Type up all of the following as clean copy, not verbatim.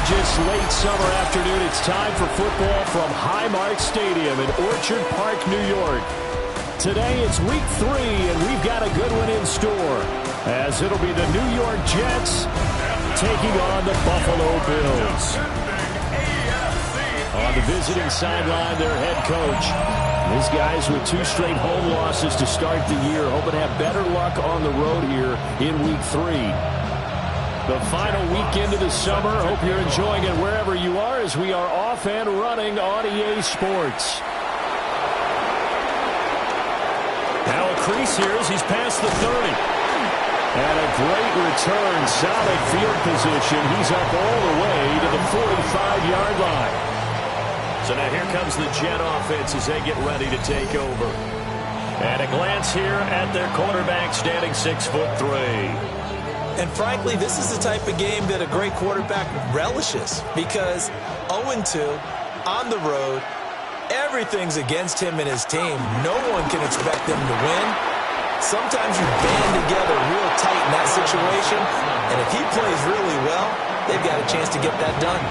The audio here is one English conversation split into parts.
gorgeous late summer afternoon. It's time for football from Highmark Stadium in Orchard Park, New York. Today it's week 3, and we've got a good one in store, as it'll be the New York Jets taking on the Buffalo Bills. On the visiting sideline, their head coach. These guys with 2 straight home losses to start the year, hoping to have better luck on the road here in week 3. The final weekend of the summer. Hope you're enjoying it wherever you are, as we are off and running on EA Sports. Now a crease here as he's past the 30. And a great return, solid field position. He's up all the way to the 45-yard line. So now here comes the Jet offense as they get ready to take over. And a glance here at their quarterback, standing 6'3". And frankly, this is the type of game that a great quarterback relishes, because 0-2 on the road, everything's against him and his team. No one can expect them to win. Sometimes you band together real tight in that situation, and if he plays really well, they've got a chance to get that done.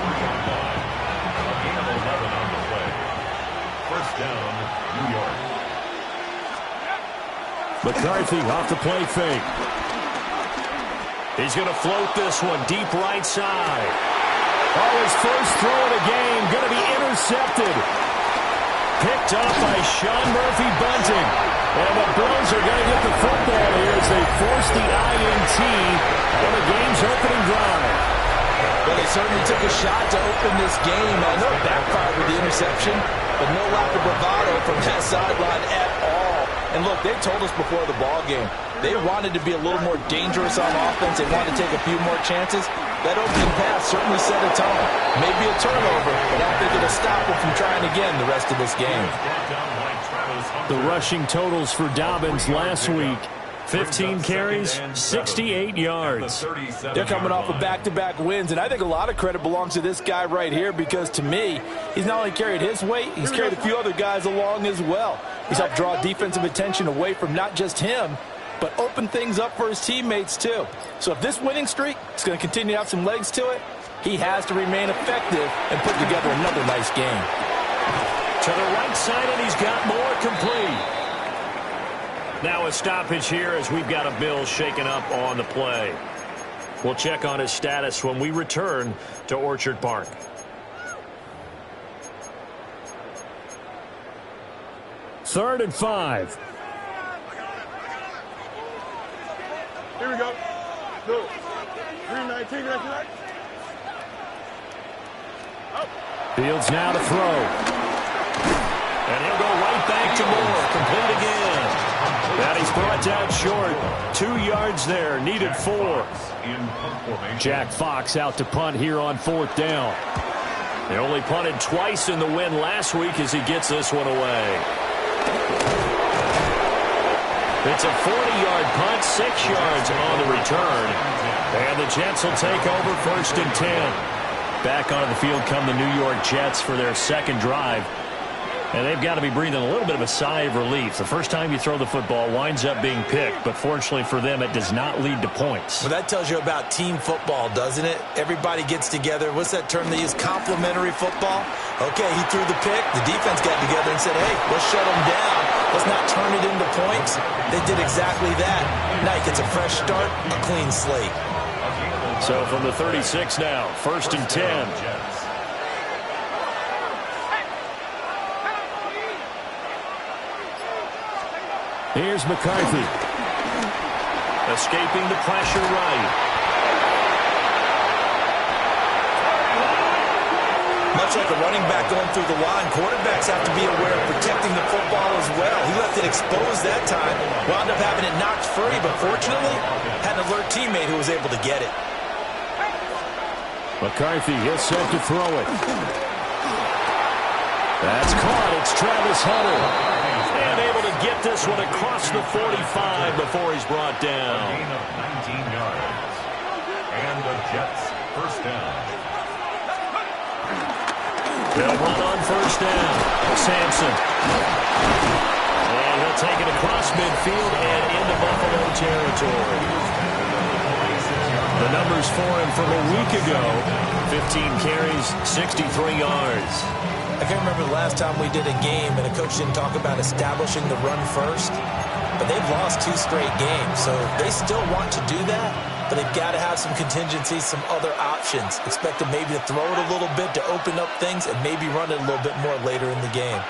First down, New York. McCarthy off the play fake. He's going to float this one deep right side. Oh, his first throw of the game going to be intercepted. Picked up by Sean Murphy-Bunting. And the Bills are going to get the football here as they force the INT on the game's opening drive. Well, they certainly took a shot to open this game. I know it backfired with the interception, but no lack of bravado from that sideline at all. And look, they told us before the ball game, they wanted to be a little more dangerous on offense. They wanted to take a few more chances. That opening pass certainly set a tone. Maybe a turnover, but I don't think it'll stop them from trying again the rest of this game. The rushing totals for Dobbins last week: 15 carries, 68 yards. They're coming off of back-to-back wins, and I think a lot of credit belongs to this guy right here, because to me, he's not only carried his weight, he's carried a few other guys along as well. He's helped draw defensive attention away from not just him, but open things up for his teammates too. So if this winning streak is going to continue to have some legs to it, he has to remain effective and put together another nice game. To the right side, and he's got more complete. Now a stoppage here as we've got a Bill shaken up on the play. We'll check on his status when we return to Orchard Park. Third and 5. Here we go. Go. 319, right? Fields now to throw. And he'll go right back to Moore. Complete again. And he's brought down short. 2 yards there. Needed 4. Jack Fox out to punt here on 4th down. They only punted twice in the win last week as he gets this one away. It's a 40-yard punt, 6 yards on the return. And the Jets will take over 1st and 10. Back onto the field come the New York Jets for their second drive. And they've got to be breathing a little bit of a sigh of relief. The first time you throw the football winds up being picked, but fortunately for them, it does not lead to points. Well, that tells you about team football, doesn't it? Everybody gets together. What's that term they use? Complementary football? Okay, he threw the pick. The defense got together and said, hey, let's shut him down. Let's not turn it into points. They did exactly that. Now he gets a fresh start, a clean slate. So from the 36 now, 1st and 10. Here's McCarthy. Escaping the pressure right. Much like a running back going through the line, quarterbacks have to be aware of protecting the football as well. He left it exposed that time, wound up having it knocked free, but fortunately, had an alert teammate who was able to get it. McCarthy, he'll set to throw it. That's caught. It's Travis Hunter. And able to get this one across the 45 before he's brought down. Gain of 19 yards. And the Jets first down. They'll run on 1st down. Sampson. And he'll take it across midfield and into Buffalo territory. The numbers for him from a week ago, 15 carries, 63 yards. I can't remember the last time we did a game and a coach didn't talk about establishing the run first, but they've lost 2 straight games, so they still want to do that, but they've got to have some contingencies, some other options. Expect them maybe to throw it a little bit to open up things and maybe run it a little bit more later in the game.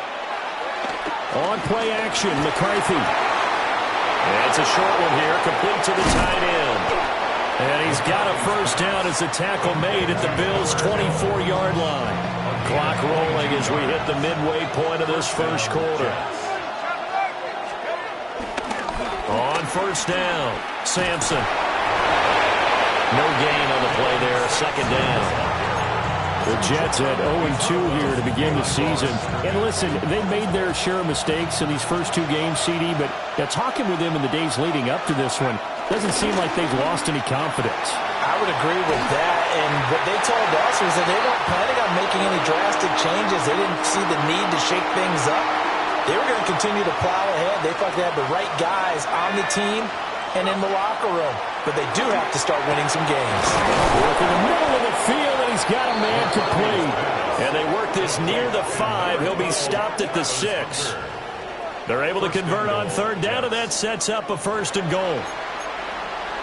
On play action, McCarthy. And it's a short one here, complete to the tight end. And he's got a first down as the tackle made at the Bills' 24-yard line. Clock rolling as we hit the midway point of this first quarter. On first down, Sampson. No gain on the play there, second down. The Jets at 0-2 here to begin the season. And listen, they made their share of mistakes in these first 2 games, CD, but talking with them in the days leading up to this one, doesn't seem like they've lost any confidence. I would agree with that, and what they told us was that they weren't planning on making any drastic changes. They didn't see the need to shake things up. They were going to continue to plow ahead. They thought they had the right guys on the team and in the locker room, but they do have to start winning some games. Work in the middle of the field, and he's got a man complete. And they work this near the 5. He'll be stopped at the 6. They're able to convert on third down, and that sets up a first and goal.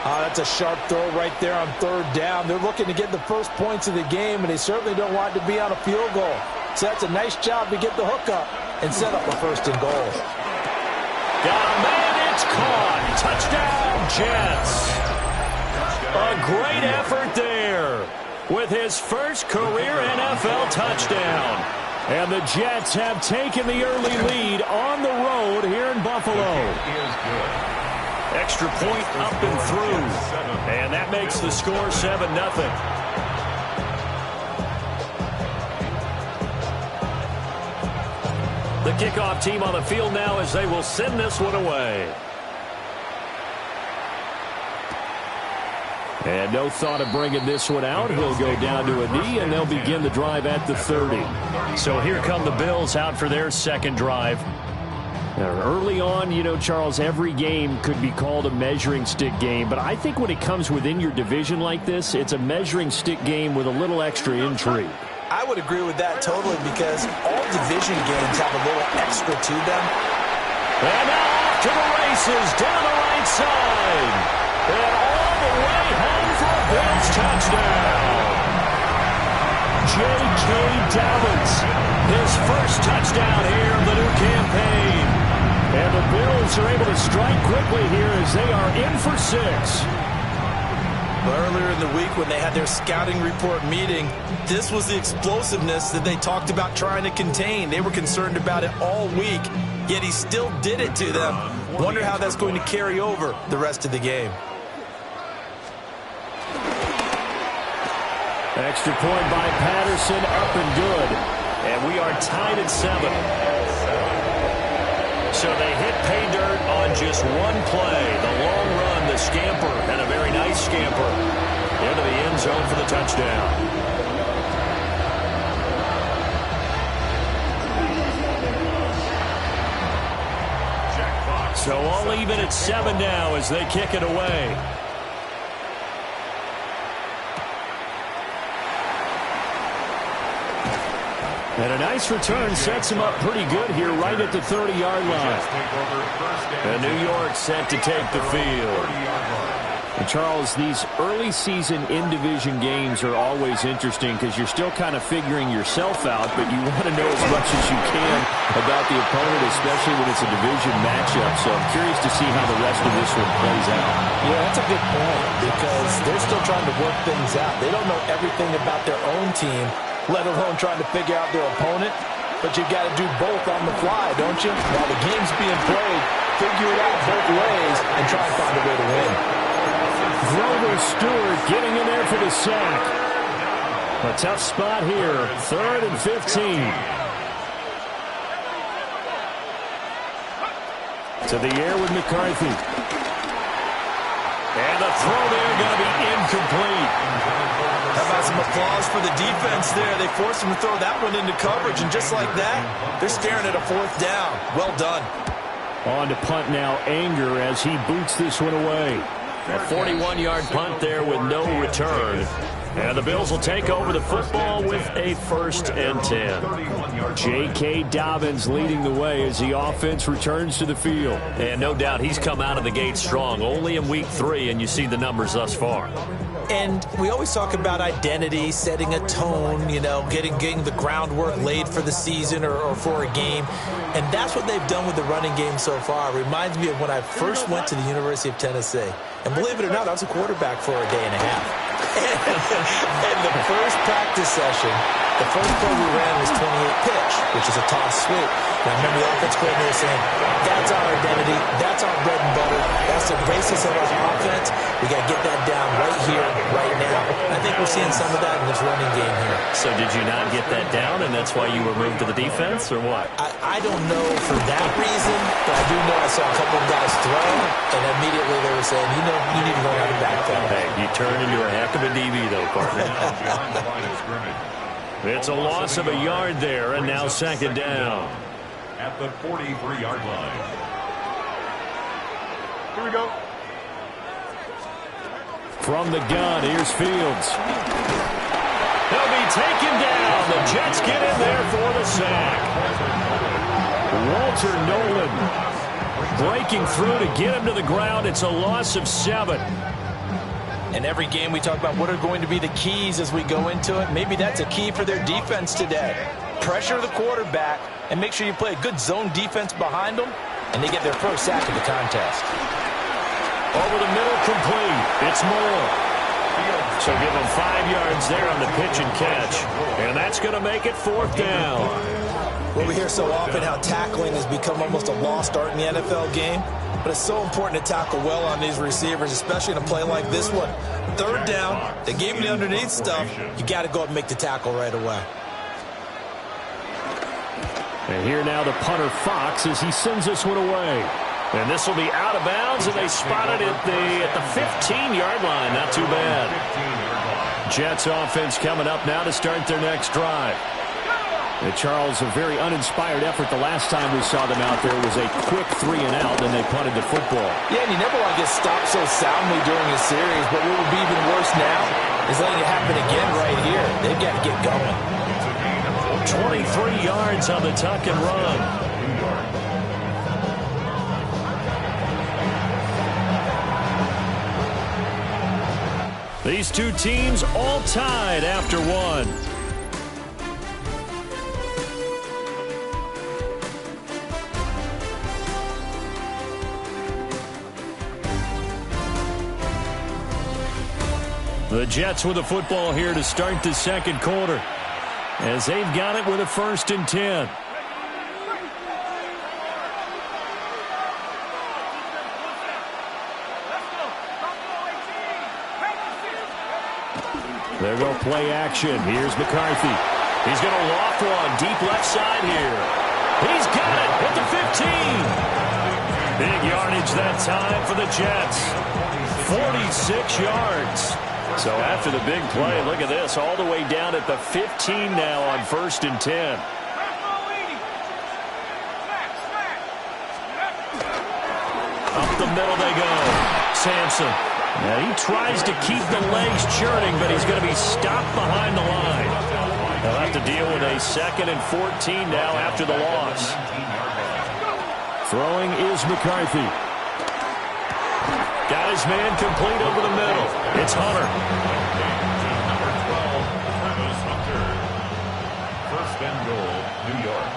That's a sharp throw right there on third down. They're looking to get the first points of the game, and they certainly don't want to be on a field goal. So that's a nice job to get the hook up and set up a first and goal. Got a man, it's caught. Touchdown, Jets. A great effort there with his first career NFL touchdown. And the Jets have taken the early lead on the road here in Buffalo. Extra point up and through. And that makes the score 7-0. The kickoff team on the field now as they will send this one away. And no thought of bringing this one out. He'll go down to a knee, and they'll begin the drive at the 30. So here come the Bills out for their second drive. Early on, you know, Charles, every game could be called a measuring stick game. But I think when it comes within your division like this, it's a measuring stick game with a little extra intrigue. I would agree with that totally because all division games have a little extra to them. And now off to the races down the right side. And all the way home for a Bills touchdown. J.K. Dobbins, his first touchdown here in the new campaign. And the Bills are able to strike quickly here as they are in for 6. Earlier in the week when they had their scouting report meeting, this was the explosiveness that they talked about trying to contain. They were concerned about it all week, yet he still did it to them. Wonder how that's going to carry over the rest of the game. Extra point by Patterson, up and good. And we are tied at 7. So they hit pay dirt on just one play. The long run, the scamper, and a very nice scamper into the end zone for the touchdown. So all even at 7 now as they kick it away. And a nice return sets him up pretty good here right at the 30-yard line. And New York set to take the field. And Charles, these early season in-division games are always interesting because you're still kind of figuring yourself out, but you want to know as much as you can about the opponent, especially when it's a division matchup. So I'm curious to see how the rest of this one plays out. Yeah, that's a good point because they're still trying to work things out. They don't know everything about their own team, let alone trying to figure out their opponent. But you've got to do both on the fly, don't you? While the game's being played, figure it out both ways and try and find a way to win. Grover Stewart getting in there for the sack. A tough spot here, 3rd and 15. To the air with McCarthy. And the throw there going to be incomplete. How about some applause for the defense there? They forced him to throw that one into coverage, and just like that, they're staring at a 4th down. Well done. On to punt now, Anger as he boots this one away. A 41-yard punt there with no return. And the Bills will take over the football with a 1st and 10. J.K. Dobbins leading the way as the offense returns to the field. And no doubt he's come out of the gate strong. Only in week 3, and you see the numbers thus far. And we always talk about identity, setting a tone, you know, getting the groundwork laid for the season or for a game. And that's what they've done with the running game so far. It reminds me of when I first went to the University of Tennessee. And believe it or not, I was a quarterback for a day and a half. And the first practice session, the first play we ran was 28 pitch, which is a toss sweep. And I remember the offense coordinator saying, that's our identity, that's our bread and butter, that's the basis of our offense. We got to get that down right here, right now. I think we're seeing some of that in this running game here. So did you not get that down, and that's why you were moved to the defense, or what? I don't know for that reason, but I do know I saw a couple of guys throw, and immediately they were saying, you know, you need to learn how to backfill. Hey, you turned into a heck of a DB, though, partner. It's a loss of a yard there, and now 2nd down. At the 43-yard line. Here we go. From the gun, here's Fields. He'll be taken down. The Jets get in there for the sack. Walter Nolan breaking through to get him to the ground. It's a loss of 7. In every game we talk about what are going to be the keys as we go into it. Maybe that's a key for their defense today. Pressure the quarterback and make sure you play a good zone defense behind them, and they get their first sack of the contest. Over the middle, complete. It's Moore. So give him 5 yards there on the pitch and catch. And that's going to make it 4th down. Well, we hear so often how tackling has become almost a lost art in the NFL game. But it's so important to tackle well on these receivers, especially in a play like this one. 3rd down, they gave him the underneath stuff. You got to go up and make the tackle right away. And here now the punter Fox as he sends this one away. And this will be out of bounds, and they spot it at the 15-yard line. Not too bad. Jets offense coming up now to start their next drive. And Charles, a very uninspired effort the last time we saw them out there. It was a quick 3 and out, and they punted the football. Yeah, and you never want to get stopped so soundly during a series, but what would be even worse now is letting it happen again right here. They've got to get going. 23 yards on the tuck and run. These two teams all tied after 1. The Jets with the football here to start the 2nd quarter, as they've got it with a 1st and 10. There go play action. Here's McCarthy. He's going to loft one deep left side here. He's got it at the 15. Big yardage that time for the Jets. 46 yards. So after the big play, look at this, all the way down at the 15 now on 1st and 10. Up the middle they go. Sampson. Now he tries to keep the legs churning, but he's going to be stopped behind the line. They'll have to deal with a 2nd and 14 now after the loss. Throwing is McCarthy. Got his man complete over the middle. It's Hunter. Number 12, Travis Hunter. 1st and goal, New York.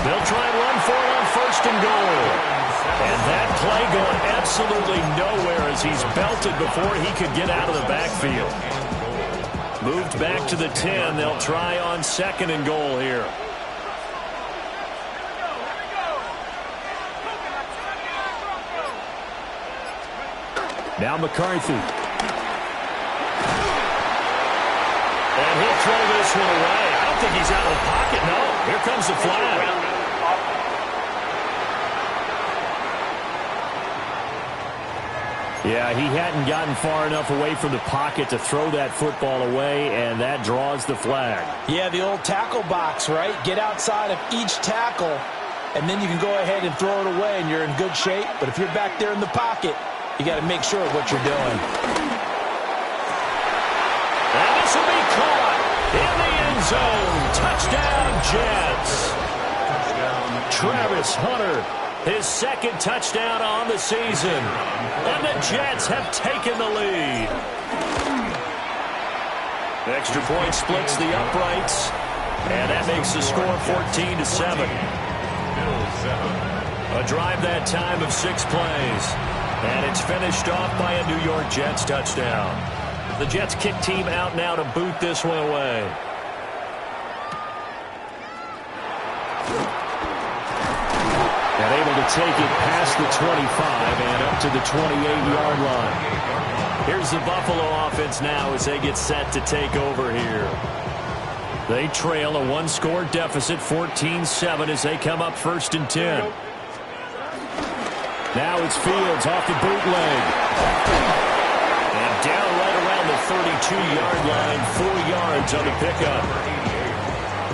They'll try and run for it on 1st and goal. And that play going absolutely nowhere as he's belted before he could get out of the backfield. Moved back to the 10. They'll try on 2nd and goal here. Now McCarthy. And he'll throw this one away. I don't think he's out of the pocket. No, here comes the flag. Yeah, he hadn't gotten far enough away from the pocket to throw that football away, and that draws the flag. Yeah, the old tackle box, right? Get outside of each tackle, and then you can go ahead and throw it away, and you're in good shape. But if you're back there in the pocket, you got to make sure of what you're doing. And this will be caught in the end zone. Touchdown, Jets. Travis Hunter, his second touchdown on the season. And the Jets have taken the lead. Extra point splits the uprights. And that makes the score 14-7. A drive that time of 6 plays. And it's finished off by a New York Jets touchdown. The Jets kick team out now to boot this one away. And able to take it past the 25 and up to the 28-yard line. Here's the Buffalo offense now as they get set to take over here. They trail a one-score deficit, 14-7, as they come up 1st and 10. Now it's Fields off the bootleg. And down right around the 32-yard line, 4 yards on the pickup.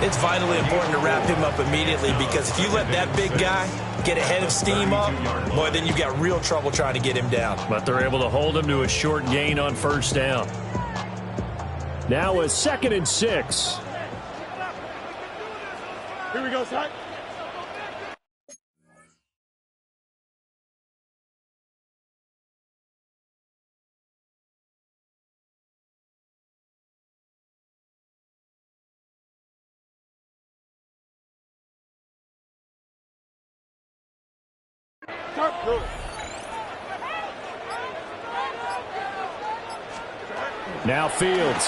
It's vitally important to wrap him up immediately, because if you let that big guy get ahead of steam up, boy, then you've got real trouble trying to get him down. But they're able to hold him to a short gain on 1st down. Now a 2nd and 6. Here we go, Sack. Now Fields.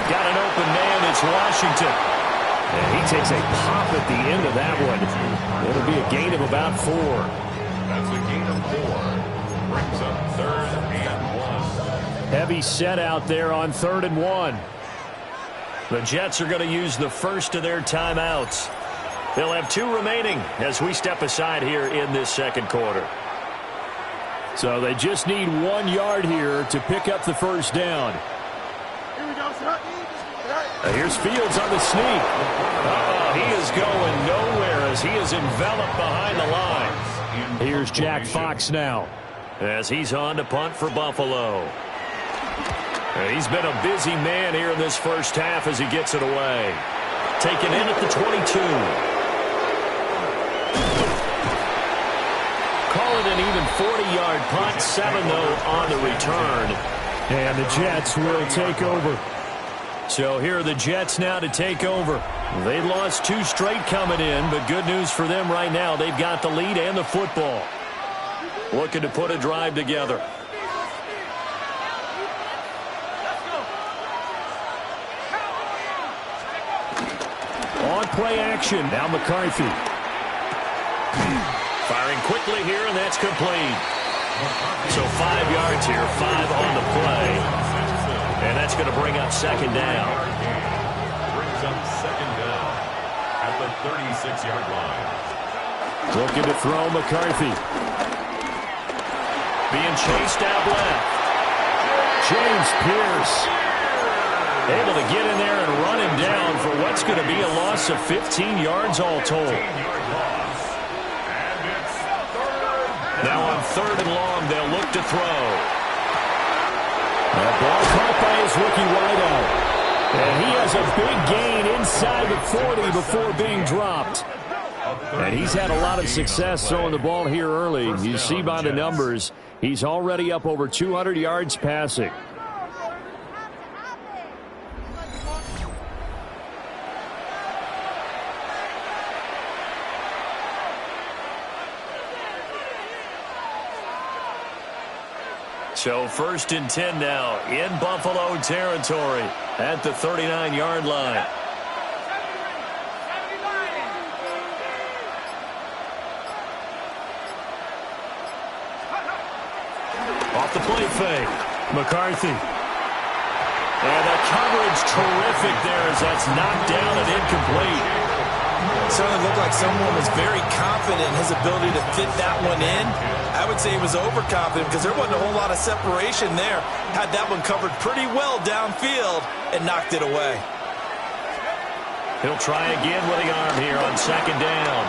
Got an open man. It's Washington. And he takes a pop at the end of that one. It'll be a gain of about 4. That's a gain of 4. Brings up 3rd and 1. Heavy set out there on 3rd and 1. The Jets are going to use the first of their timeouts. They'll have 2 remaining as we step aside here in this 2nd quarter. So they just need 1 yard here to pick up the 1st down. Here we go, Sack. Here's Fields on the sneak. He is going nowhere as he is enveloped behind the line. Here's Jack Fox now as he's on to punt for Buffalo. And he's been a busy man here in this 1st half as he gets it away. Taken in at the 22. Call it an even 40-yard punt. 7, though, on the return. And the Jets will take over. So here are the Jets now to take over. They lost 2 straight coming in, but good news for them right now. They've got the lead and the football. Looking to put a drive together. On play action. Now McCarthy. Firing quickly here, and that's complete. So 5 yards here, 5 on the play. And that's going to bring up 2nd down. Brings up 2nd down at the 36-yard line. Looking to throw McCarthy. Being chased out left. James Pierce. Able to get in there and run him down for what's going to be a loss of 15 yards all told. Now on 3rd and long, they'll look to throw. That ball caught by his rookie wideout. And he has a big gain inside the 40 before being dropped. And he's had a lot of success throwing the ball here early. You see by the numbers, he's already up over 200 yards passing. So 1st and 10 now in Buffalo territory at the 39-yard line. Off the play fake. McCarthy. And the coverage terrific there as that's knocked down and incomplete. It certainly looked like someone was very confident in his ability to fit that one in. I would say he was overconfident because there wasn't a whole lot of separation there. Had that one covered pretty well downfield and knocked it away. He'll try again with the arm here on second down.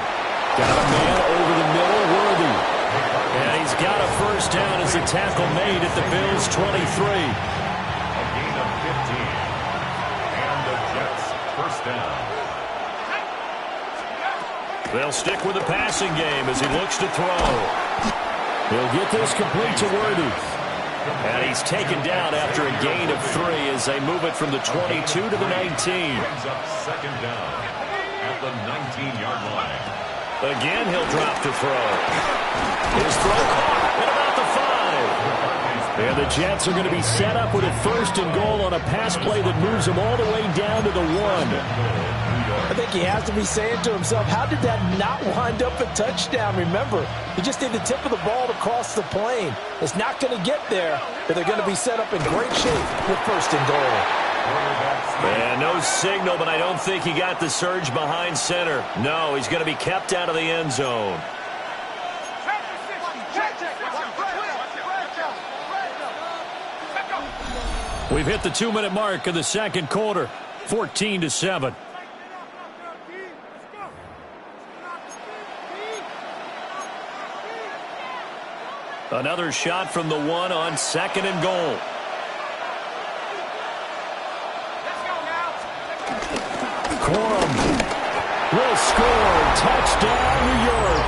Got a man over the middle, Worthy. And he's got a first down as the tackle made at the Bills' 23. A gain of 15. And the Jets first down. They'll stick with the passing game as he looks to throw. He'll get this complete to Worthy. And he's taken down after a gain of 3 as they move it from the 22 to the 19. Brings up second down at the 19-yard line. Again, he'll drop to throw. His throw caught at about the 5. And the Jets are going to be set up with a first and goal on a pass play that moves them all the way down to the 1. I think he has to be saying to himself, how did that not wind up a touchdown? Remember, he just did the tip of the ball to cross the plane. It's not going to get there, but they're going to be set up in great shape with first and goal. And no signal, but I don't think he got the surge behind center. No, he's going to be kept out of the end zone. We've hit the 2-minute mark of the second quarter, 14-7. Another shot from the 1 on second and goal. Corum will score. Touchdown, New York.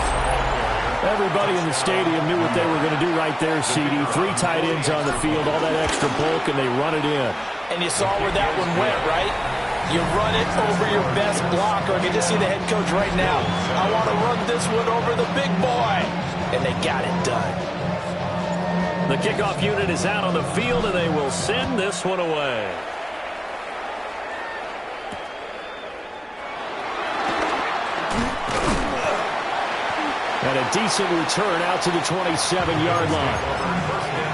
Everybody in the stadium knew what they were going to do right there, CD. 3 tight ends on the field, all that extra bulk, and they run it in. And you saw where that one went, right? You run it over your best blocker. I can just see the head coach right now. I want to run this one over the big boy. And they got it done. The kickoff unit is out on the field, and they will send this one away. And a decent return out to the 27-yard line.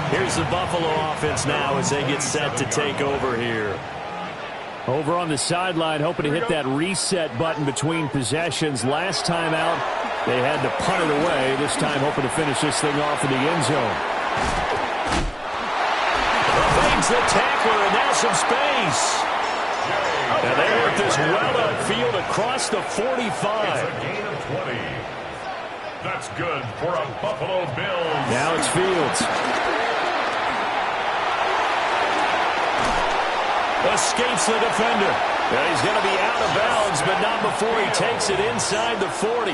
Here's the Buffalo offense now as they get set to take over here. Over on the sideline, hoping to hit that reset button between possessions. Last time out, they had to punt it away. This time, hoping to finish this thing off in the end zone. Evades the tackler, and now some space. And they work this well upfield across the 45. It's a gain of 20. That's good for a Buffalo Bills. Now it's Fields. Escapes the defender. Well, he's going to be out of bounds, but not before he takes it inside the 40.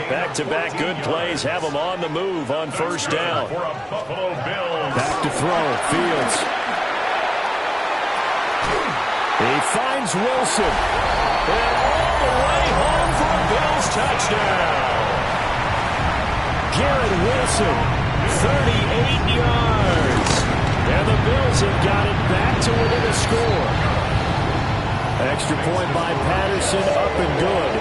Back-to-back good plays have him on the move on first down. For a Buffalo Bills. Back to throw. Fields. He finds Wilson. And all the way home for a Bills touchdown. Garrett Wilson, 38 yards. And the Bills have got it back to within a score. Extra point by Patterson, up and good.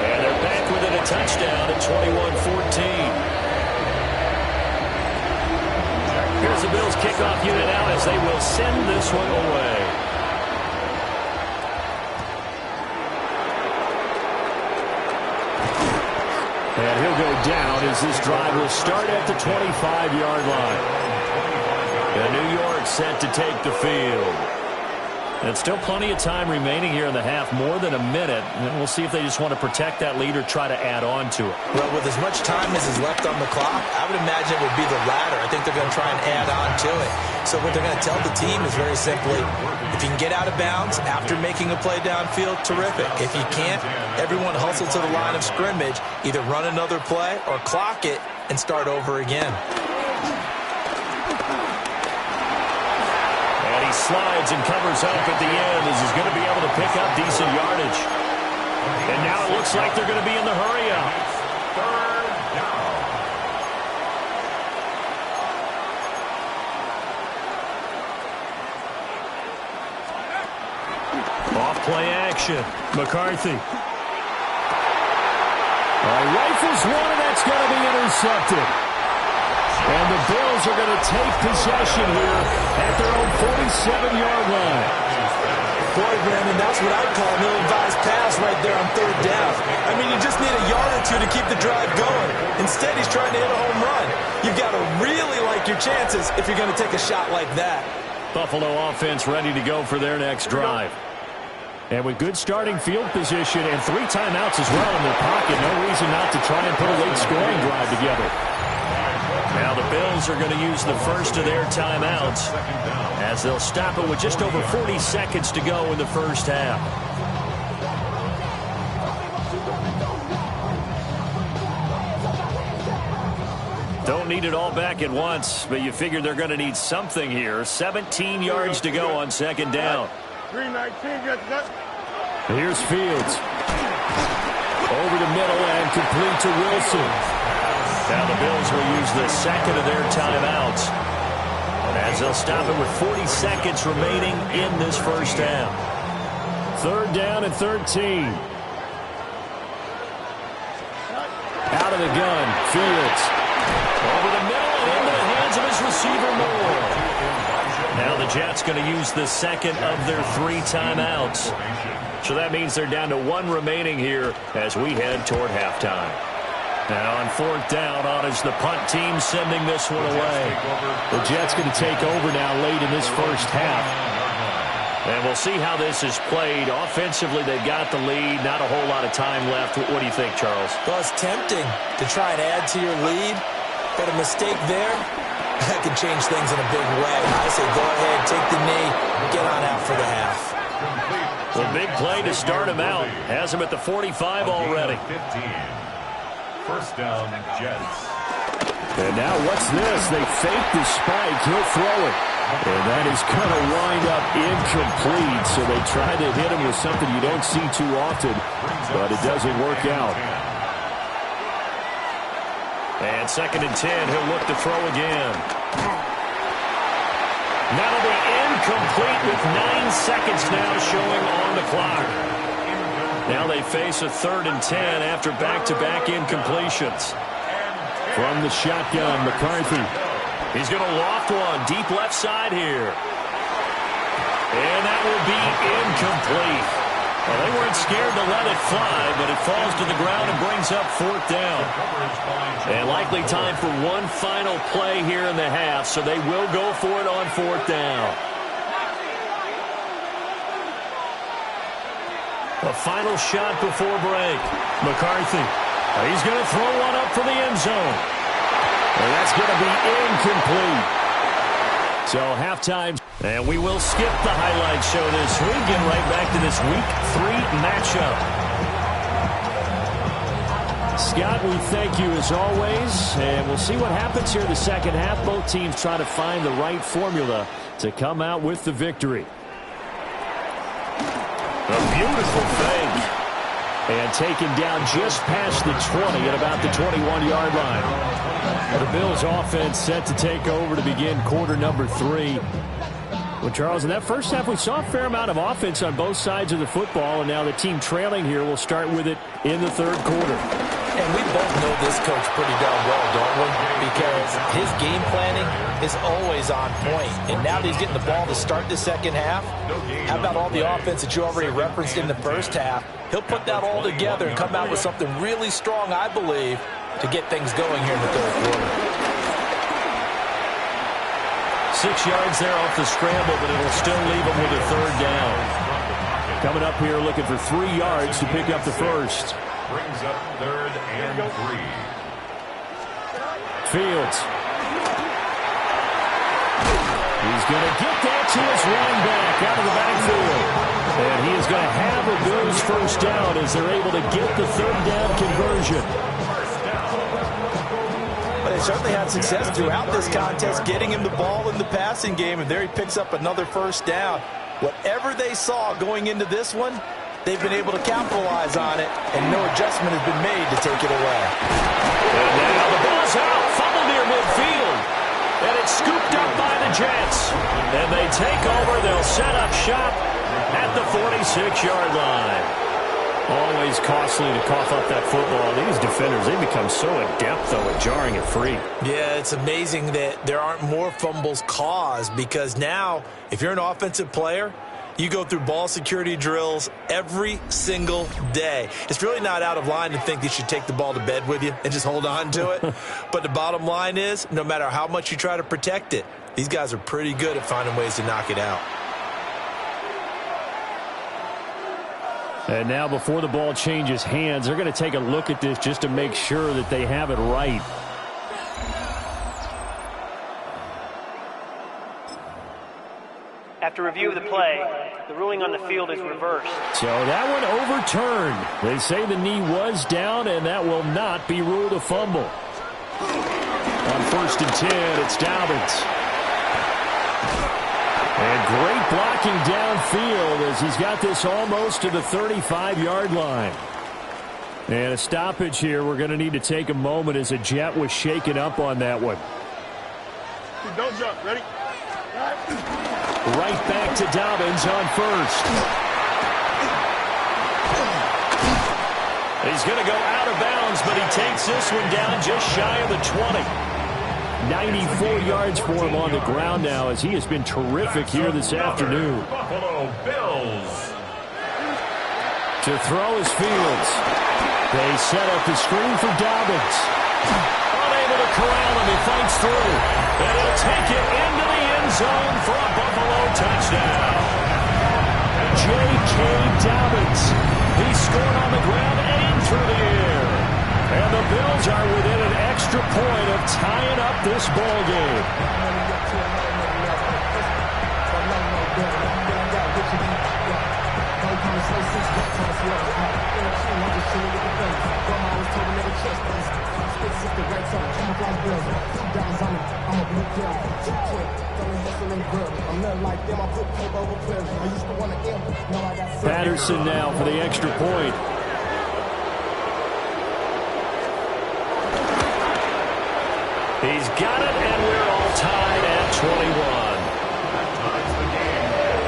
And they're back within a touchdown at 21-14. Here's the Bills kickoff unit out as they will send this one away. And he'll go down as this drive will start at the 25-yard line. And New York set to take the field. And still plenty of time remaining here in the half, more than a minute. And we'll see if they just want to protect that lead or try to add on to it. Well, with as much time as is left on the clock, I would imagine it would be the latter. I think they're going to try and add on to it. So what they're going to tell the team is very simply, if you can get out of bounds after making a play downfield, terrific. If you can't, everyone hustle to the line of scrimmage, either run another play or clock it and start over again. Slides and covers up at the end as he's going to be able to pick up decent yardage. And now it looks like they're going to be in the hurry up. Third down. Off play action. McCarthy. Rifles one, and that's going to be intercepted. And the Bills are going to take possession here at their own 47-yard line. point, Brandon. That's what I'd call an ill-advised pass right there on third down. I mean, you just need a yard or two to keep the drive going. Instead, he's trying to hit a home run. You've got to really like your chances if you're going to take a shot like that. Buffalo offense ready to go for their next drive. And with good starting field position and 3 timeouts as well in their pocket, no reason not to try and put a late scoring drive together. Now the Bills are going to use the first of their timeouts as they'll stop it with just over 40 seconds to go in the first half. Don't need it all back at once, but you figure they're going to need something here. 17 yards to go on second down. 319, Here's Fields. Over the middle and complete to Wilson. Now the Bills will use the second of their timeouts as they'll stop it with 40 seconds remaining in this first half. Third down and 13. Out of the gun, Fields. Over the middle and into the hands of his receiver Moore. Now the Jets going to use the second of their 3 timeouts. So that means they're down to 1 remaining here as we head toward halftime. Now on fourth down, on is the punt team sending this one away. The Jets going to take over now late in this first half. And we'll see how this is played. Offensively, they've got the lead. Not a whole lot of time left. What do you think, Charles? Well, it's tempting to try and add to your lead, but a mistake there, that could change things in a big way. I say go ahead, take the knee, get on out for the half. Well, big play to start him out. Has him at the 45 already. 15. First down, Jets. And now what's this? They fake the spike. He'll throw it. And that is going to wind up incomplete. So they try to hit him with something you don't see too often, but it doesn't work out. And second and 10, he'll look to throw again. That'll be incomplete with 9 seconds now showing on the clock. Now they face a third and 10 after back-to-back incompletions. From the shotgun, McCarthy. He's going to loft one deep left side here. And that will be incomplete. Well, they weren't scared to let it fly, but it falls to the ground and brings up fourth down. And likely time for one final play here in the half, so they will go for it on fourth down. A final shot before break. McCarthy. He's going to throw one up for the end zone. And that's going to be incomplete. So halftime. And we will skip the highlight show this week. Get right back to this Week 3 matchup. Scott, we thank you as always. And we'll see what happens here in the second half. Both teams try to find the right formula to come out with the victory. A beautiful fake. And taken down just past the 20 at about the 21-yard line. The Bills offense set to take over to begin quarter number 3. Well, Charles, in that first half, we saw a fair amount of offense on both sides of the football, and now the team trailing here will start with it in the third quarter. And we both know this coach pretty darn well, don't we? Because his game planning is always on point. And now that he's getting the ball to start the second half, how about all the offense that you already referenced in the first half? He'll put that all together and come out with something really strong, I believe, to get things going here in the third quarter. 6 yards there off the scramble, but it'll still leave him with a third down. Coming up here looking for 3 yards to pick up the first. Brings up third and 3. Fields. He's going to get that to his running back out of the backfield. And he is going to have a Bills first down as they're able to get the third down conversion. But they certainly had success throughout this contest, getting him the ball in the passing game, and there he picks up another first down. Whatever they saw going into this one, they've been able to capitalize on it, and no adjustment has been made to take it away. And now the ball's out, fumbled near midfield, and it's scooped up by the Jets. And they take over, they'll set up shop at the 46-yard line. Always costly to cough up that football. These defenders, they become so adept, though, at jarring it free. Yeah, it's amazing that there aren't more fumbles caused, because now, if you're an offensive player, You go through ball security drills every single day. It's really not out of line to think you should take the ball to bed with you and just hold on to it. But the bottom line is, no matter how much you try to protect it, these guys are pretty good at finding ways to knock it out. And now before the ball changes hands, they're going to take a look at this just to make sure that they have it right. After review of the play, the ruling on the field is reversed. So that one overturned. They say the knee was down, and that will not be ruled a fumble. On 1st and 10, it's Dobbins. And great blocking downfield as he's got this almost to the 35-yard line. And a stoppage here. We're going to need to take a moment as a Jet was shaken up on that one. Don't jump. Ready? Right back to Dobbins on 1st. He's going to go out of bounds, but he takes this one down just shy of the 20. 94 yards for him on the ground now as he has been terrific here this afternoon. Buffalo Bills. To throw is Fields. They set up the screen for Dobbins. Unable to corral him. He fights through. And he'll take it into the end zone for a Buffalo touchdown. J.K. Dobbins. He scored on the ground and through the air. And the Bills are within an extra point of tying up this ball game. Patterson now for the extra point. He's got it, and we're all tied at 21.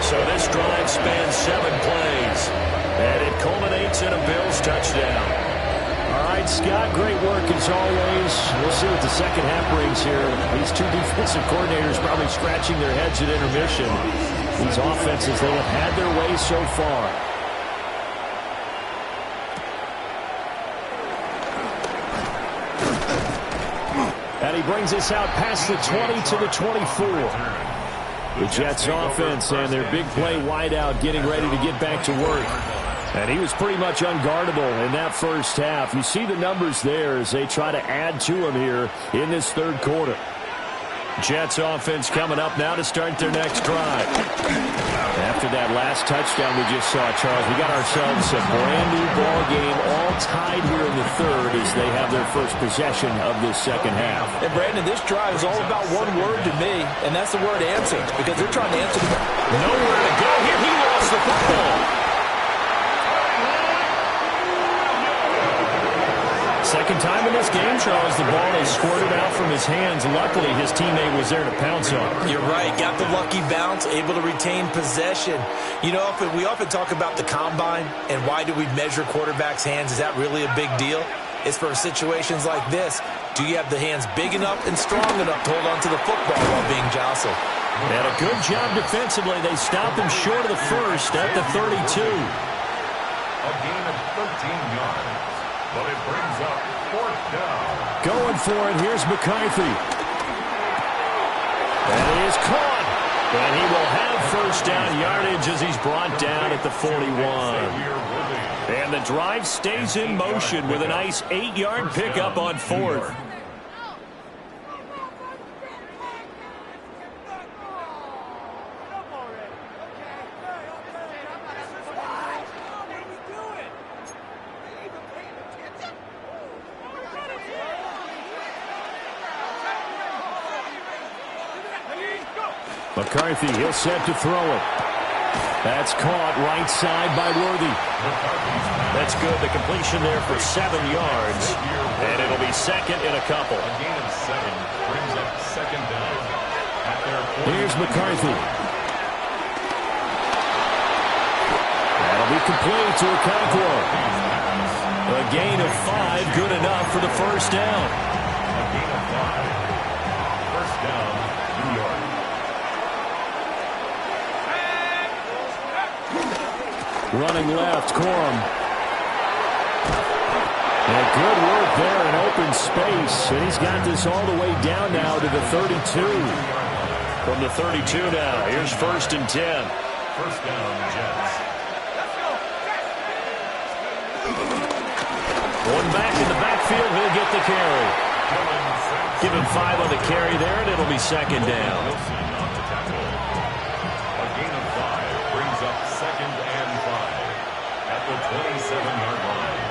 So this drive spans 7 plays, and it culminates in a Bills touchdown. All right, Scott, great work as always. We'll see what the second half brings here. These two defensive coordinators probably scratching their heads at intermission. These offenses, they have had their way so far. And he brings us out past the 20 to the 24. The Jets offense and their big play wideout getting ready to get back to work. And he was pretty much unguardable in that first half. You see the numbers there as they try to add to him here in this third quarter. Jets offense coming up now to start their next drive. After that last touchdown we just saw, Charles, we got ourselves a brand new ball game, all tied here in the third as they have their first possession of this second half. And Brandon, this drive is all about one word to me, and that's the word answer, because they're trying to answer the ball. Nowhere to go here. He lost the football. Second time in this game, Charles, the ball is squirted out from his hands. Luckily, his teammate was there to pounce on. You're right. Got the lucky bounce, able to retain possession. You know, we often talk about the combine and why do we measure quarterbacks' hands. Is that really a big deal? It's for situations like this. Do you have the hands big enough and strong enough to hold on to the football while being jostled? And a good job defensively. They stopped him short of the first at the 32. A gain of 13 yards. But it brings up 4th down. Going for it. Here's McCarthy. And he is caught. And he will have first down yardage as he's brought down at the 41. And the drive stays in motion with a nice 8-yard pickup on 4th. McCarthy, he'll set to throw it. That's caught right side by Worthy. That's good. The completion there for 7 yards. And it'll be second in a couple. A gain of 7 brings up 2nd down. Here's McCarthy. That'll be complete to Okonkwo. A gain of 5, good enough for the first down. A gain of 5. First down, New York. Running left, Corum. And good work there in open space. And he's got this all the way down now to the 32. From the 32 now, here's 1st and 10. First down, Jets. One back in the backfield, he'll get the carry. Give him 5 on the carry there, and it'll be 2nd down. Wilson on the tackle. A gain of 5 brings up 2nd and 5 at the 27-yard line.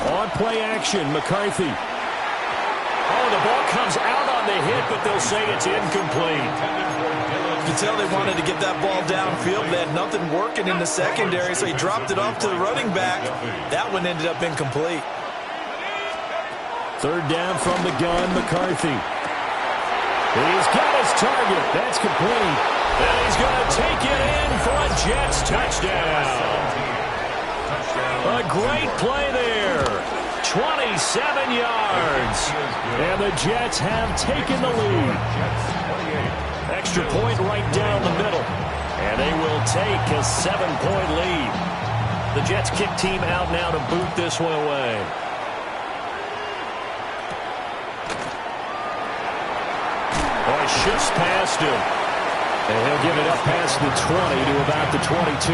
On play action, McCarthy. Oh, the ball comes out on the hit, but they'll say it's incomplete. You can tell they wanted to get that ball downfield. They had nothing working in the secondary, so he dropped it off to the running back. That one ended up incomplete. 3rd down from the gun, McCarthy. He's got his target. That's complete. And he's going to take it in for a Jets touchdown. A great play there. 27 yards. And the Jets have taken the lead. Extra point right down the middle. And they will take a 7-point lead. The Jets kick team out now to boot this one away. Oh, he shifts past him. And he'll give it up past the 20 to about the 22.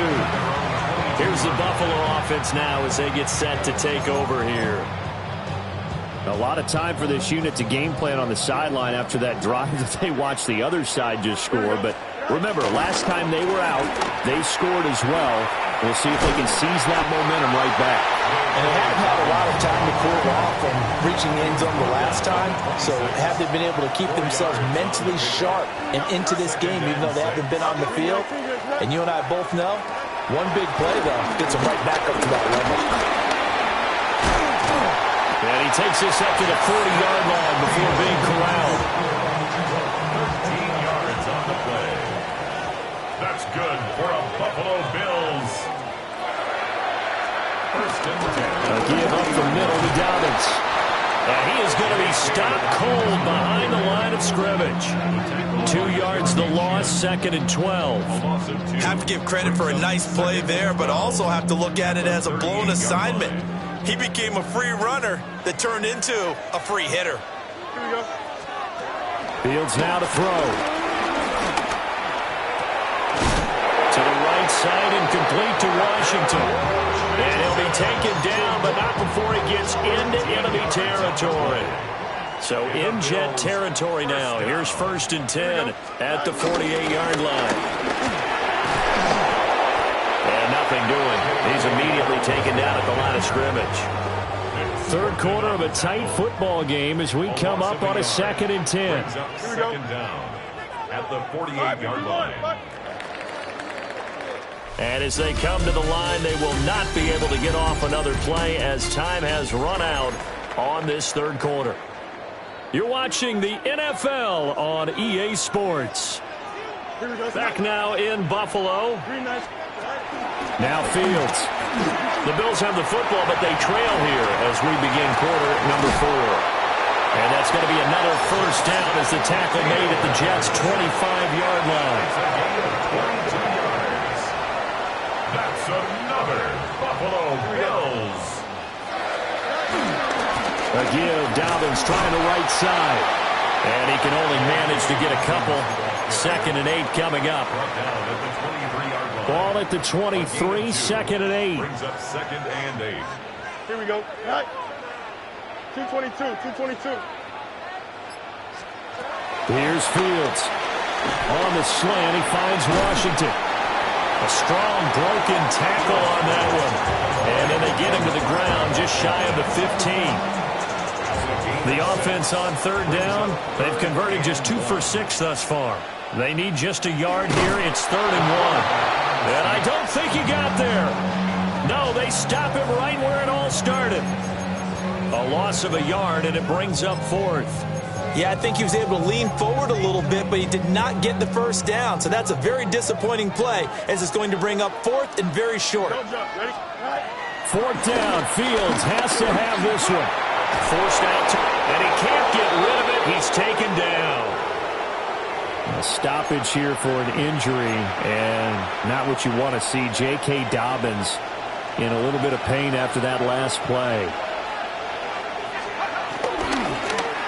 Here's the Buffalo offense now as they get set to take over here. A lot of time for this unit to game plan on the sideline after that drive that they watched the other side just score. But remember, last time they were out, they scored as well. We'll see if they can seize that momentum right back. And they haven't had a lot of time to cool off from reaching the end zone the last time. So have they been able to keep themselves mentally sharp and into this game, even though they haven't been on the field? And you and I both know, one big play, though, gets them right back up to that level. And he takes this up to the 40-yard line before being corralled. 13 yards on the play. That's good for a Buffalo Bills. 1st and 10. A give up the middle to Dobbins. And he is going to be stopped cold behind the line of scrimmage. 2 yards the loss, 2nd and 12. Have to give credit for a nice play there, but also have to look at it as a blown assignment. He became a free runner that turned into a free hitter. Here we go. Fields now to throw. To the right side and complete to Washington. And he'll be taken down, but not before he gets into enemy territory. So in Jet territory now. Here's 1st and 10 at the 48-yard line. And nothing doing. He's immediately taken down at the line of scrimmage. 3rd quarter of a tight football game as we come up on a 2nd and 10. Second down at the 48-yard line. And as they come to the line, they will not be able to get off another play as time has run out on this 3rd quarter. You're watching the NFL on EA Sports. Back now in Buffalo. Now Fields. The Bills have the football, but they trail here as we begin quarter number 4. And that's going to be another 1st down as the tackle made at the Jets' 25-yard line. That's another Buffalo Bills. A give, Dobbins trying the right side. And he can only manage to get a couple. 2nd and 8 coming up. Ball at the 23, 2nd and 8. Brings up 2nd and 8. Here we go. Right. 222. Here's Fields. On the slant, he finds Washington. A strong broken tackle on that one. And then they get him to the ground just shy of the 15. The offense on 3rd down, they've converted just 2 for 6 thus far. They need just a yard here. It's 3rd and 1. And I don't think he got there. No, they stop him right where it all started. A loss of a yard, and it brings up 4th. Yeah, I think he was able to lean forward a little bit, but he did not get the 1st down. So that's a very disappointing play as it's going to bring up 4th and very short. Don't jump. Ready? Right. 4th down. Fields has to have this one. Forced out, and he can't get rid of it. He's taken down. A stoppage here for an injury, and not what you want to see. J.K. Dobbins in a little bit of pain after that last play.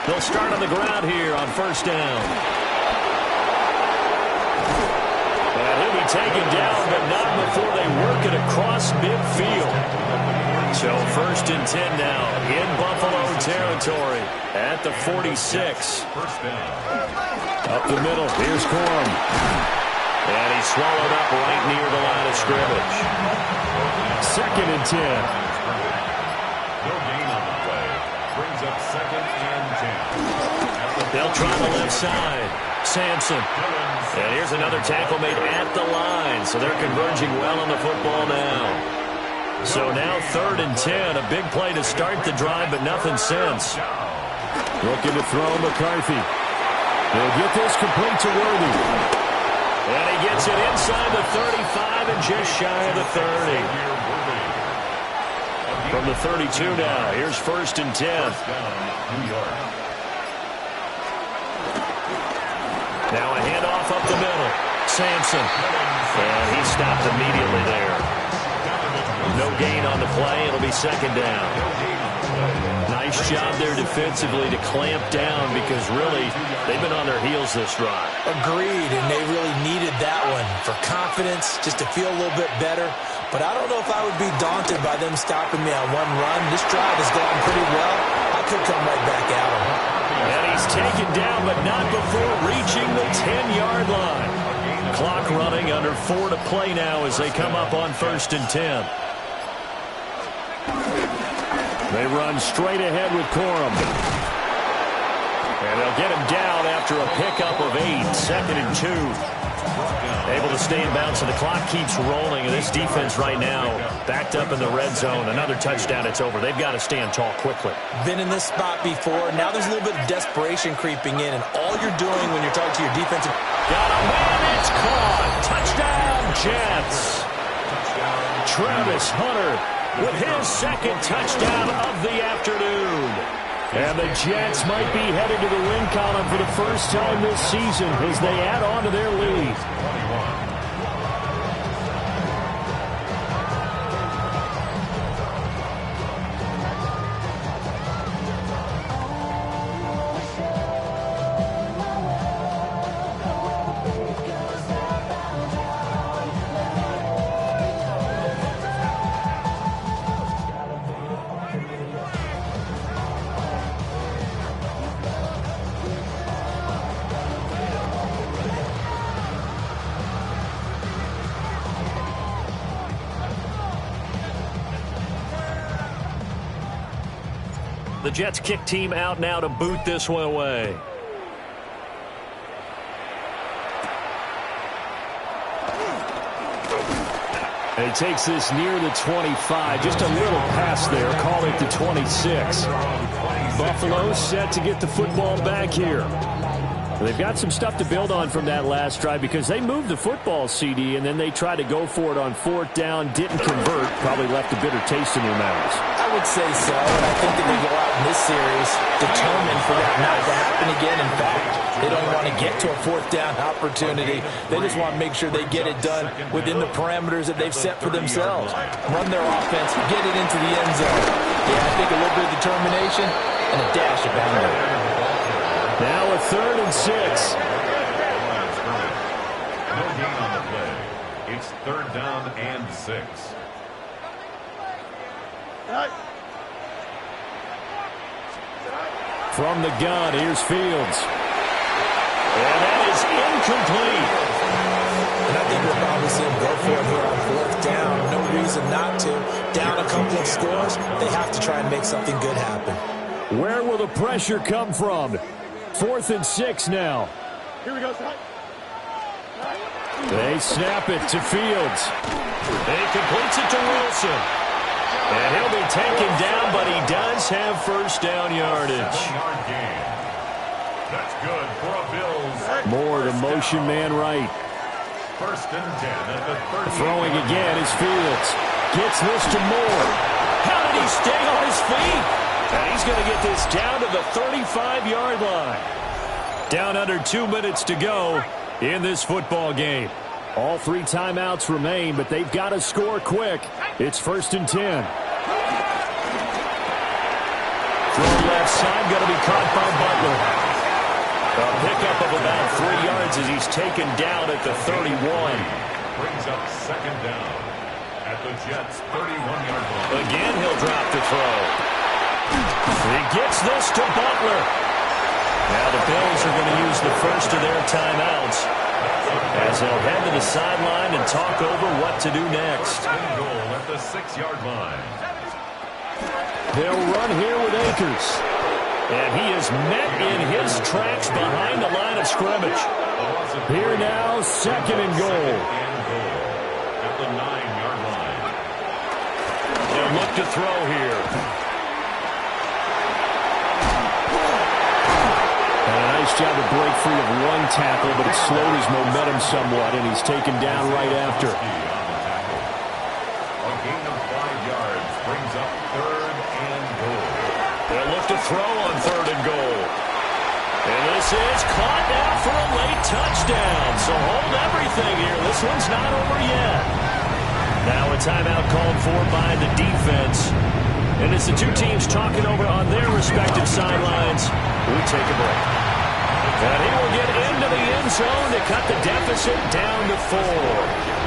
They'll start on the ground here on first down. And he'll be taken down, but not before they work it across midfield. So first and 10 now in Buffalo territory at the 46. First down. Up the middle, here's Corum. And he's swallowed up right near the line of scrimmage. Second and 10. No gain on the play. Brings up second and 10. They'll try the left side. Sampson. And here's another tackle made at the line. So they're converging well on the football now. So now third and 10. A big play to start the drive, but nothing since. Looking to throw McCarthy. He'll get this complete to Worthy. And he gets it inside the 35 and just shy of the 30. From the 32 now, here's first and 10. New York. Now a handoff up the middle. Sampson. And he stopped immediately there. No gain on the play. It'll be second down. Nice job there defensively to clamp down because really they've been on their heels this drive. Agreed, and they really needed that one for confidence, just to feel a little bit better. But I don't know if I would be daunted by them stopping me on one run. This drive has gone pretty well. I could come right back at him. And he's taken down, but not before reaching the 10-yard line. Clock running, under 4 to play now as they come up on first and 10. They run straight ahead with Corum. And they'll get him down after a pickup of 8. Second and 2. Able to stay in bounds, so the clock keeps rolling. And this defense right now backed up in the red zone. Another touchdown, it's over. They've got to stand tall quickly. Been in this spot before. Now there's a little bit of desperation creeping in. And all you're doing when you're talking to your defensive... Got a man, it's caught. Touchdown, Jets. Travis Hunter with his second touchdown of the afternoon. And the Jets might be headed to the win column for the first time this season as they add on to their lead. The Jets kick team out now to boot this one away. And he takes this near the 25. Just a little pass there. Call it the 26. Buffalo set to get the football back here. They've got some stuff to build on from that last drive because they moved the football, CD, and then they tried to go for it on fourth down, didn't convert, probably left a bitter taste in their mouths. I would say so, and I think that they go out in this series determined for that not to happen again. In fact, they don't want to get to a fourth down opportunity. They just want to make sure they get it done within the parameters that they've set for themselves. Run their offense, get it into the end zone. Yeah, I think a little bit of determination and a dash of anger. Now a third and 6. No gain on the play. It's third down and 6. From the gun, here's Fields. And that is incomplete. And I think we'll probably see him go for it here on fourth down. No reason not to. Down a couple of scores, they have to try and make something good happen. Where will the pressure come from? 4th and 6 now. Here we go. They snap it to Fields. He completes it to Wilson. And he'll be taken down, but he does have first down yardage. 7-yard gain. That's good for a Bills. Moore, the motion man right. First and 10 at the 30. Throwing again is Fields. Gets this to Moore. How did he stay on his feet? And he's going to get this down to the 35-yard line. Down under 2 minutes to go in this football game. All 3 timeouts remain, but they've got to score quick. It's 1st and 10. Throw left side, going to be caught by Butler. A pickup of about 3 yards as he's taken down at the 31. Brings up 2nd down at the Jets' 31-yard line. Again, he'll drop the throw. He gets this to Butler. Now the Bills are going to use the first of their timeouts as they'll head to the sideline and talk over what to do next. Goal at the 6-yard line. They'll run here with Akers. And he is met in his tracks behind the line of scrimmage. Here now, 2nd and goal. At the 9-yard line. They'll look to throw here. And a nice job to break free of one tackle, but it slowed his momentum somewhat, and he's taken down right after. A gain of 5 yards brings up 3rd and goal. They'll look to throw on 3rd and goal. And this is caught now for a late touchdown. So hold everything here. This one's not over yet. Now a timeout called for by the defense. And it's the 2 teams talking over on their respective sidelines. We take a break. And he will get into the end zone to cut the deficit down to 4.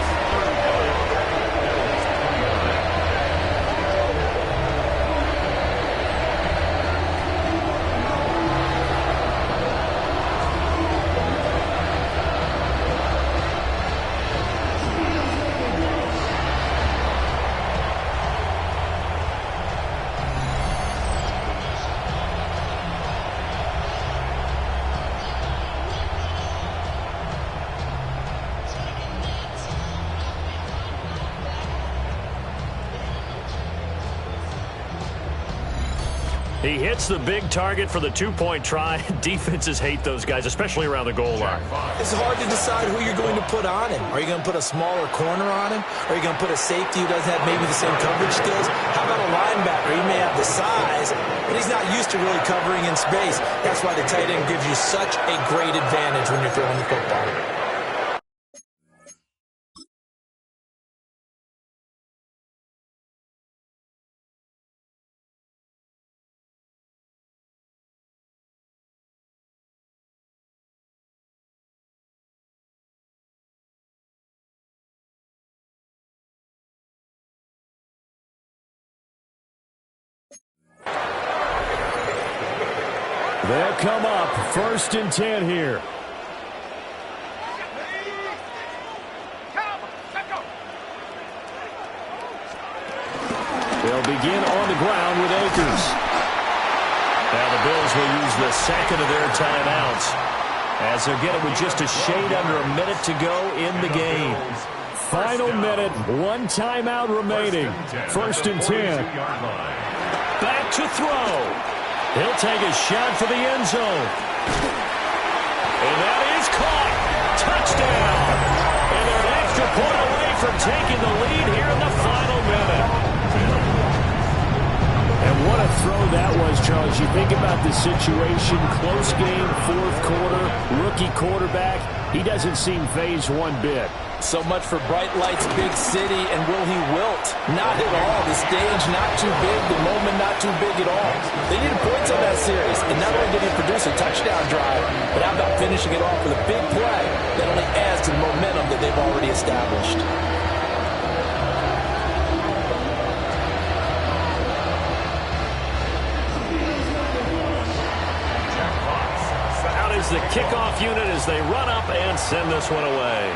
He hits the big target for the 2-point try. Defenses hate those guys, especially around the goal line. It's hard to decide who you're going to put on him. Are you going to put a smaller corner on him? Are you going to put a safety who doesn't have maybe the same coverage skills? How about a linebacker? He may have the size, but he's not used to really covering in space. That's why the tight end gives you such a great advantage when you're throwing the football. They'll come up 1st and 10 here. They'll begin on the ground with Akers. Now the Bills will use the 2nd of their timeouts as they're getting with just a shade under a minute to go in the game. Final minute, 1 timeout remaining. 1st and 10. Back to throw. He'll take a shot for the end zone. And that is caught. Touchdown. And they're an extra point away from taking the lead here in the final minute. And what a throw that was, Charles. You think about the situation, close game, 4th quarter, rookie quarterback. He doesn't seem fazed one bit. So much for bright lights, big city, and will he wilt? Not at all. The stage not too big, the moment not too big at all. They needed points on that series, and not only did he produce a touchdown drive, but how about finishing it off with a big play that only adds to the momentum that they've already established. Out is the kickoff unit as they run up and send this one away.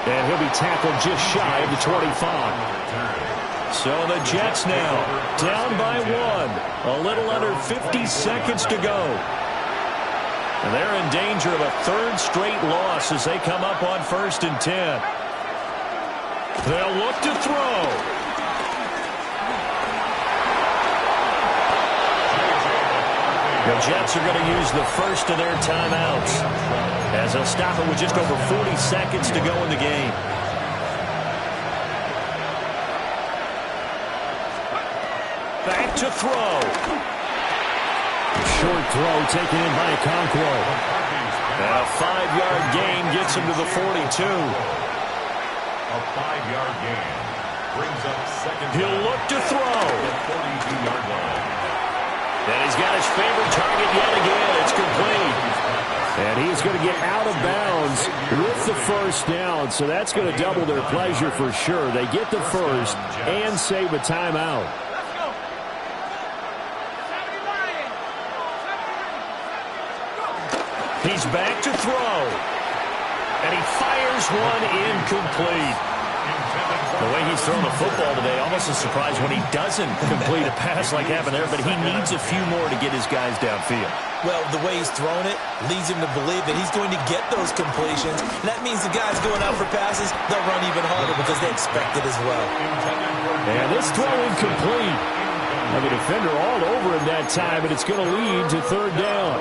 And he'll be tackled just shy of the 25. So the Jets now down by 1. A little under 50 seconds to go. And they're in danger of a 3rd straight loss as they come up on 1st and 10. They'll look to throw. The Jets are going to use the first of their timeouts as they'll stop it with just over 40 seconds to go in the game. Back to throw. Short throw taken in by Okonkwo. And a 5-yard gain gets him to the 42. A 5-yard gain brings up second. He'll look to throw. The 42-yard line. And he's got his favorite target yet again. It's complete. And he's going to get out of bounds with the first down. So that's going to double their pleasure for sure. They get the first and save a timeout. He's back to throw. And he fires one incomplete. The way he's thrown the football today, almost a surprise when he doesn't complete a pass like happened there, but he needs a few more to get his guys downfield. Well, the way he's thrown it leads him to believe that he's going to get those completions. And that means the guys going out for passes, they'll run even harder because they expect it as well. And this throw incomplete. And the defender all over him that time, and it's going to lead to third down.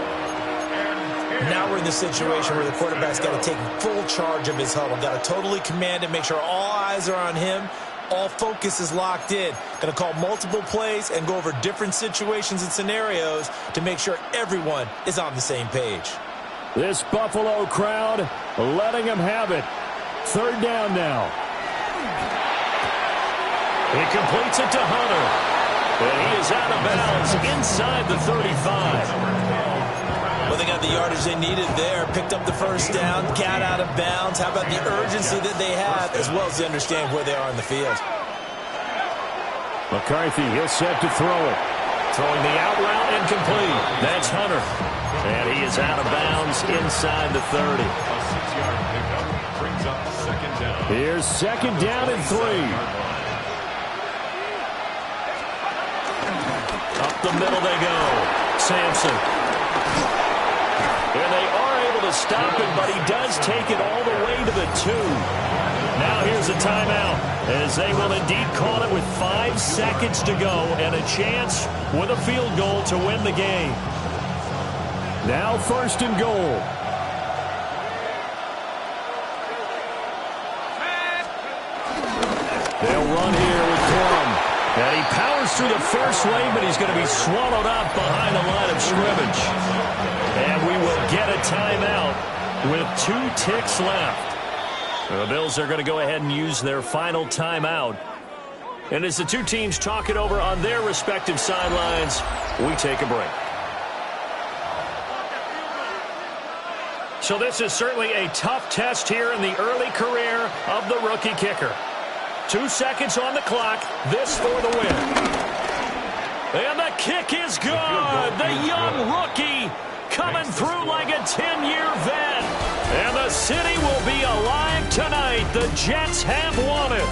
Now we're in the situation where the quarterback's got to take full charge of his huddle. Got to totally command it, make sure all eyes are on him. All focus is locked in. Going to call multiple plays and go over different situations and scenarios to make sure everyone is on the same page. This Buffalo crowd letting them have it. Third down now. He completes it to Hunter. And he is out of bounds inside the 35. Well, they got the yardage they needed there. Picked up the first down, got out of bounds. How about the urgency that they have, as well as they understand where they are in the field? McCarthy, he'll set to throw it. Throwing the out route incomplete. That's Hunter. And he is out of bounds inside the 30. A 6-yard pickup brings up second down. Here's second down and 3. Up the middle they go. Sampson. And they are able to stop him, but he does take it all the way to the 2. Now here's a timeout, as they will indeed call it with 5 seconds to go and a chance with a field goal to win the game. Now first and goal. They'll run here with Corum. And he powers through the first lane, but he's going to be swallowed up behind the line of scrimmage. And we will get a timeout with 2 ticks left. The Bills are going to go ahead and use their final timeout. And as the two teams talk it over on their respective sidelines, we take a break. So this is certainly a tough test here in the early career of the rookie kicker. 2 seconds on the clock. This for the win. And the kick is good. The young rookie coming through like a 10-year vet. And the city will be alive tonight. The Jets have won it.